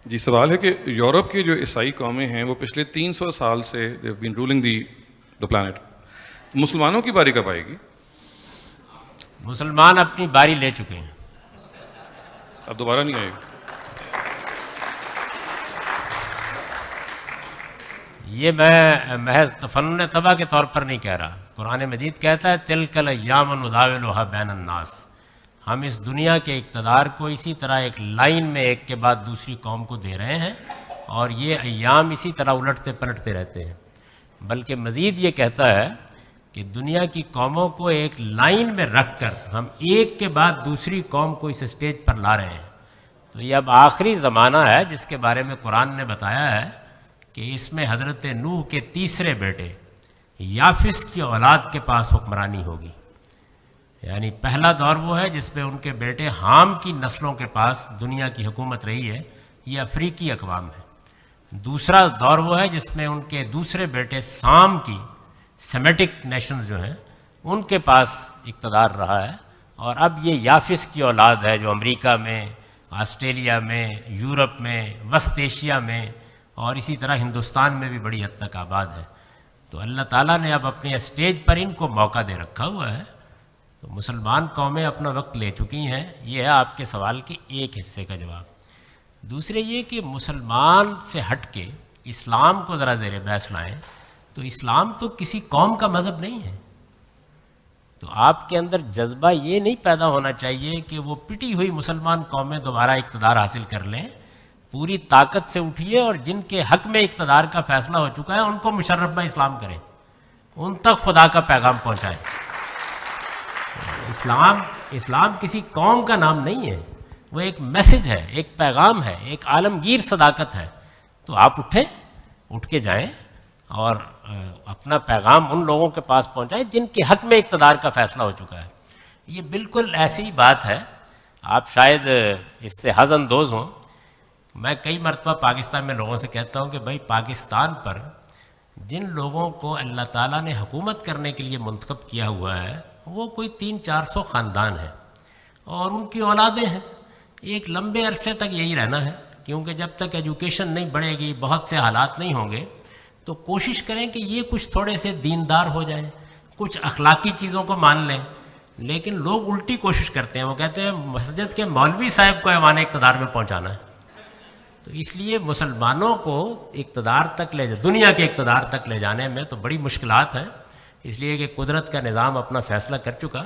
جی سوال ہے کہ یورپ کی جو عیسائی قومیں ہیں وہ پچھلے 300 سال سے they have been ruling the planet. مسلمانوں کی باری کب آئے گی؟ مسلمان اپنی باری لے چکے ہیں، اب دوبارہ نہیں آئے گی؟ یہ میں محض تفنن طبع کے طور پر نہیں کہہ رہا. قرآن مجید کہتا ہے تلک الایام نداولها بین الناس. ہم اس دنیا کے اقتدار کو اسی طرح ایک لائن میں ایک کے بعد دوسری قوم کو دے رہے ہیں، اور یہ ایام اسی طرح الٹتے پلٹتے رہتے ہیں. بلکہ مزید یہ کہتا ہے کہ دنیا کی قوموں کو ایک لائن میں رکھ کر ہم ایک کے بعد دوسری قوم کو اس اسٹیج پر لا رہے ہیں. تو یہ اب آخری زمانہ ہے جس کے بارے میں قرآن نے بتایا ہے کہ اس میں حضرت نوح کے تیسرے بیٹے یافس کی اولاد کے پاس حکمرانی ہوگی. یعنی پہلا دور وہ ہے جس میں ان کے بیٹے حام کی نسلوں کے پاس دنیا کی حکومت رہی ہے، یہ افریقی اقوام ہے. دوسرا دور وہ ہے جس میں ان کے دوسرے بیٹے سام کی سیمیٹک نیشنز جو ہیں ان کے پاس اقتدار رہا ہے. اور اب یہ یافس کی اولاد ہے جو امریکہ میں، آسٹریلیا میں، یورپ میں، وسط ایشیا میں اور اسی طرح ہندوستان میں بھی بڑی حد تک آباد ہے. تو اللہ تعالیٰ نے اب اپنے اسٹیج پر ان کو موقع دے رکھا ہوا ہے. تو مسلمان قومیں اپنا وقت لے چکی ہیں. یہ ہے آپ کے سوال کے ایک حصے کا جواب. دوسرے یہ کہ مسلمان سے ہٹ کے اسلام کو ذرا زیر بحث لائیں تو اسلام تو کسی قوم کا مذہب نہیں ہے. تو آپ کے اندر جذبہ یہ نہیں پیدا ہونا چاہیے کہ وہ پٹی ہوئی مسلمان قومیں دوبارہ اقتدار حاصل کر لیں. پوری طاقت سے اٹھیے اور جن کے حق میں اقتدار کا فیصلہ ہو چکا ہے ان کو مشرف بہ اسلام کریں، ان تک خدا کا پیغام پہنچائیں. اسلام کسی قوم کا نام نہیں ہے، وہ ایک میسج ہے، ایک پیغام ہے، ایک عالمگیر صداقت ہے. تو آپ اٹھ کے جائیں اور اپنا پیغام ان لوگوں کے پاس پہنچائیں جن کے حق میں اقتدار کا فیصلہ ہو چکا ہے. یہ بالکل ایسی ہی بات ہے. آپ شاید اس سے حز اندوز ہوں. میں کئی مرتبہ پاکستان میں لوگوں سے کہتا ہوں کہ بھائی پاکستان پر جن لوگوں کو اللہ تعالیٰ نے حکومت کرنے کے لیے منتخب کیا ہوا ہے وہ کوئی 300-400 خاندان ہیں اور ان کی اولادیں ہیں. ایک لمبے عرصے تک یہی رہنا ہے، کیونکہ جب تک ایجوکیشن نہیں بڑھے گی، بہت سے حالات نہیں ہوں گے. تو کوشش کریں کہ یہ کچھ تھوڑے سے دیندار ہو جائیں، کچھ اخلاقی چیزوں کو مان لیں. لیکن لوگ الٹی کوشش کرتے ہیں. وہ کہتے ہیں مسجد کے مولوی صاحب کو ایوان اقتدار میں پہنچانا ہے. تو اس لیے مسلمانوں کو اقتدار تک دنیا کے اقتدار تک لے جانے میں تو بڑی مشکلات ہیں، اس لیے کہ قدرت کا نظام اپنا فیصلہ کر چکا.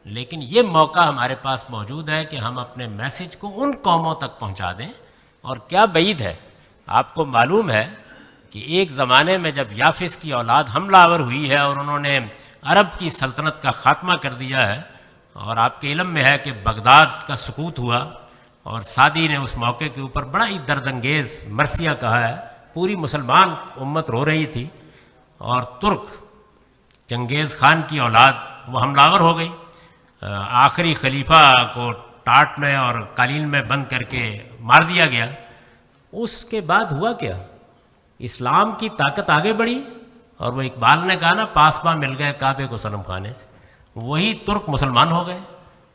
لیکن یہ موقع ہمارے پاس موجود ہے کہ ہم اپنے میسج کو ان قوموں تک پہنچا دیں. اور کیا بعید ہے، آپ کو معلوم ہے کہ ایک زمانے میں جب یافس کی اولاد حملہ آور ہوئی ہے اور انہوں نے عرب کی سلطنت کا خاتمہ کر دیا ہے، اور آپ کے علم میں ہے کہ بغداد کا سقوط ہوا اور سعدی نے اس موقع کے اوپر بڑا ہی درد انگیز مرثیہ کہا ہے. پوری مسلمان امت رو رہی تھی اور ترک چنگیز خان کی اولاد وہ حملہ آور ہو گئی. آخری خلیفہ کو ٹاٹ میں اور قالین میں بند کر کے مار دیا گیا. اس کے بعد ہوا کیا؟ اسلام کی طاقت آگے بڑھی اور وہ اقبال نے کہا نا پاسباں مل گئے کعبے کو صنم خانے سے. وہی ترک مسلمان ہو گئے،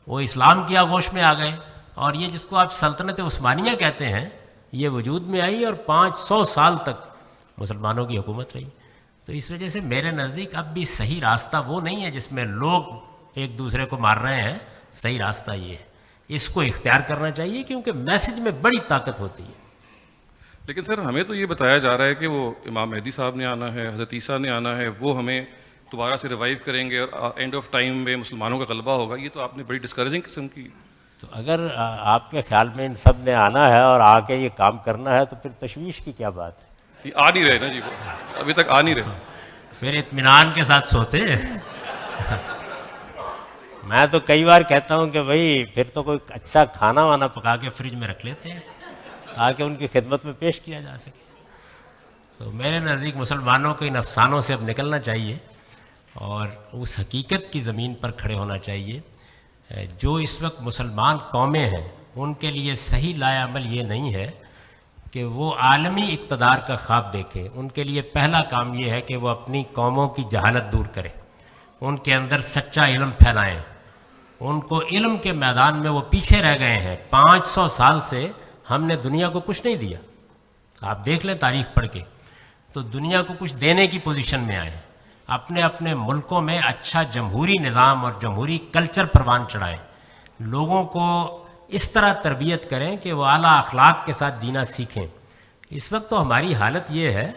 وہ اسلام کی آغوش میں آ گئے. اور یہ جس کو آپ سلطنت عثمانیہ کہتے ہیں یہ وجود میں آئی اور 500 سال تک مسلمانوں کی حکومت رہی. تو اس وجہ سے میرے نزدیک اب بھی صحیح راستہ وہ نہیں ہے جس میں لوگ ایک دوسرے کو مار رہے ہیں. صحیح راستہ یہ ہے، اس کو اختیار کرنا چاہیے کیونکہ میسج میں بڑی طاقت ہوتی ہے. لیکن سر ہمیں تو یہ بتایا جا رہا ہے کہ وہ امام مہدی صاحب نے آنا ہے، حضرت عیسیٰ نے آنا ہے، وہ ہمیں دوبارہ سے ریوائیو کریں گے اور اینڈ آف ٹائم میں مسلمانوں کا غلبہ ہوگا. یہ تو آپ نے بڑی ڈسکریجنگ قسم کی. تو اگر آپ کے خیال میں ان سب نے آنا ہے اور آ کے یہ کام کرنا ہے تو پھر تشویش کی کیا بات ہے؟ یہ آ نہیں رہے نا جی، ابھی تک آ نہیں رہے. پھر اطمینان کے ساتھ سوتے ہیں. میں تو کئی بار کہتا ہوں کہ بھائی پھر تو کوئی اچھا کھانا وانا پکا کے فریج میں رکھ لیتے ہیں تاکہ ان کی خدمت میں پیش کیا جا سکے. تو میرے نزدیک مسلمانوں کو ان افسانوں سے اب نکلنا چاہیے اور اس حقیقت کی زمین پر کھڑے ہونا چاہیے. جو اس وقت مسلمان قومیں ہیں ان کے لیے صحیح لائے عمل یہ نہیں ہے کہ وہ عالمی اقتدار کا خواب دیکھیں. ان کے لیے پہلا کام یہ ہے کہ وہ اپنی قوموں کی جہالت دور کریں، ان کے اندر سچا علم پھیلائیں. ان کو علم کے میدان میں وہ پیچھے رہ گئے ہیں. 500 سال سے ہم نے دنیا کو کچھ نہیں دیا. آپ دیکھ لیں تاریخ پڑھ کے تو دنیا کو کچھ دینے کی پوزیشن میں آئے, اپنے اپنے ملکوں میں اچھا جمہوری نظام اور جمہوری کلچر پروان چڑھائیں, لوگوں کو اس طرح تربیت کریں کہ وہ اعلیٰ اخلاق کے ساتھ جینا سیکھیں. اس وقت تو ہماری حالت یہ ہے,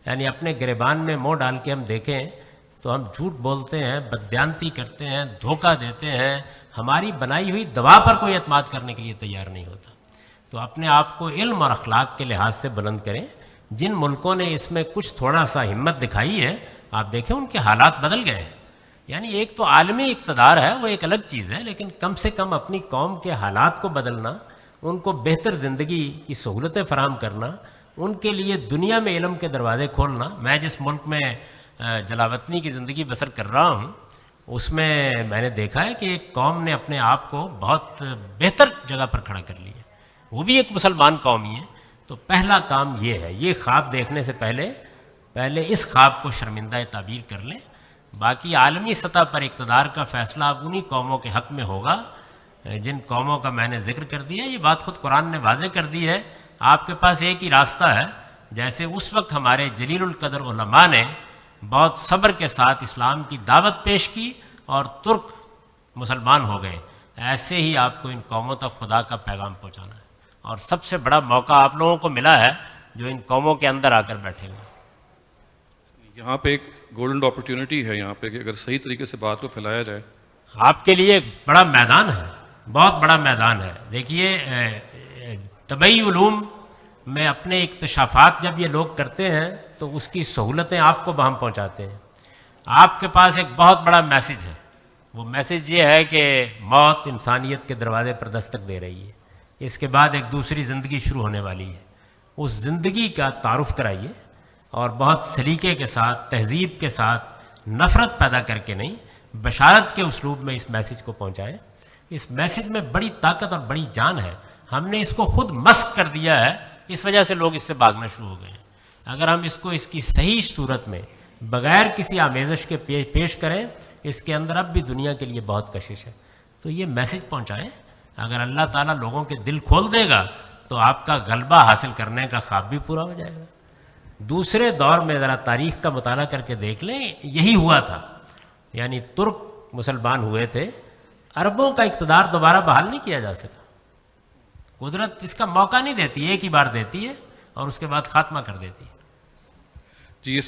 یعنی اپنے گریبان میں منہ ڈال کے ہم دیکھیں تو ہم جھوٹ بولتے ہیں, بددیانتی کرتے ہیں, دھوکہ دیتے ہیں, ہماری بنائی ہوئی دوا پر کوئی اعتماد کرنے کے لیے تیار نہیں ہوتا. تو اپنے آپ کو علم اور اخلاق کے لحاظ سے بلند کریں. جن ملکوں نے اس میں کچھ تھوڑا سا ہمت دکھائی ہے, آپ دیکھیں ان کے حالات بدل گئے ہیں. یعنی ایک تو عالمی اقتدار ہے, وہ ایک الگ چیز ہے, لیکن کم سے کم اپنی قوم کے حالات کو بدلنا, ان کو بہتر زندگی کی سہولتیں فراہم کرنا, ان کے لیے دنیا میں علم کے دروازے کھولنا. میں جس ملک میں جلاوطنی کی زندگی بسر کر رہا ہوں اس میں نے دیکھا ہے کہ ایک قوم نے اپنے آپ کو بہت بہتر جگہ پر کھڑا کر لیا, وہ بھی ایک مسلمان قوم ہی ہے. تو پہلا کام یہ ہے, یہ خواب دیکھنے سے پہلے اس خواب کو شرمندہ تعبیر کر لیں. باقی عالمی سطح پر اقتدار کا فیصلہ اب انہی قوموں کے حق میں ہوگا جن قوموں کا میں نے ذکر کر دیا. یہ بات خود قرآن نے واضح کر دی ہے. آپ کے پاس ایک ہی راستہ ہے. جیسے اس وقت ہمارے جلیل القدر علماء نے بہت صبر کے ساتھ اسلام کی دعوت پیش کی اور ترک مسلمان ہو گئے, ایسے ہی آپ کو ان قوموں تک خدا کا پیغام پہنچانا ہے. اور سب سے بڑا موقع آپ لوگوں کو ملا ہے جو ان قوموں کے اندر آ کر بیٹھے ہوئے. یہاں پہ ایک گولڈن اپرچونٹی ہے یہاں پہ کہ اگر صحیح طریقے سے بات کو پھیلایا جائے. آپ کے لیے ایک بڑا میدان ہے, بہت بڑا میدان ہے. دیکھیے طبعی علوم میں اپنے اکتشافات جب یہ لوگ کرتے ہیں تو اس کی سہولتیں آپ کو ہم پہنچاتے ہیں. آپ کے پاس ایک بہت بڑا میسج ہے. وہ میسج یہ ہے کہ موت انسانیت کے دروازے پر دستک دے رہی ہے, اس کے بعد ایک دوسری زندگی شروع ہونے والی ہے. اس زندگی کا تعارف کرائیے اور بہت سلیقے کے ساتھ, تہذیب کے ساتھ, نفرت پیدا کر کے نہیں, بشارت کے اسلوب میں اس میسج کو پہنچائیں. اس میسج میں بڑی طاقت اور بڑی جان ہے. ہم نے اس کو خود مسخ کر دیا ہے, اس وجہ سے لوگ اس سے بھاگنا شروع ہو گئے ہیں. اگر ہم اس کو اس کی صحیح صورت میں بغیر کسی آمیزش کے پیش کریں, اس کے اندر اب بھی دنیا کے لیے بہت کشش ہے. تو یہ میسج پہنچائیں. اگر اللہ تعالیٰ لوگوں کے دل کھول دے گا تو آپ کا غلبہ حاصل کرنے کا خواب بھی پورا ہو جائے گا. دوسرے دور میں ذرا تاریخ کا مطالعہ کر کے دیکھ لیں, یہی ہوا تھا. یعنی ترک مسلمان ہوئے تھے, عربوں کا اقتدار دوبارہ بحال نہیں کیا جا سکا. قدرت اس کا موقع نہیں دیتی, ایک ہی بار دیتی ہے اور اس کے بعد خاتمہ کر دیتی ہے. جی یہ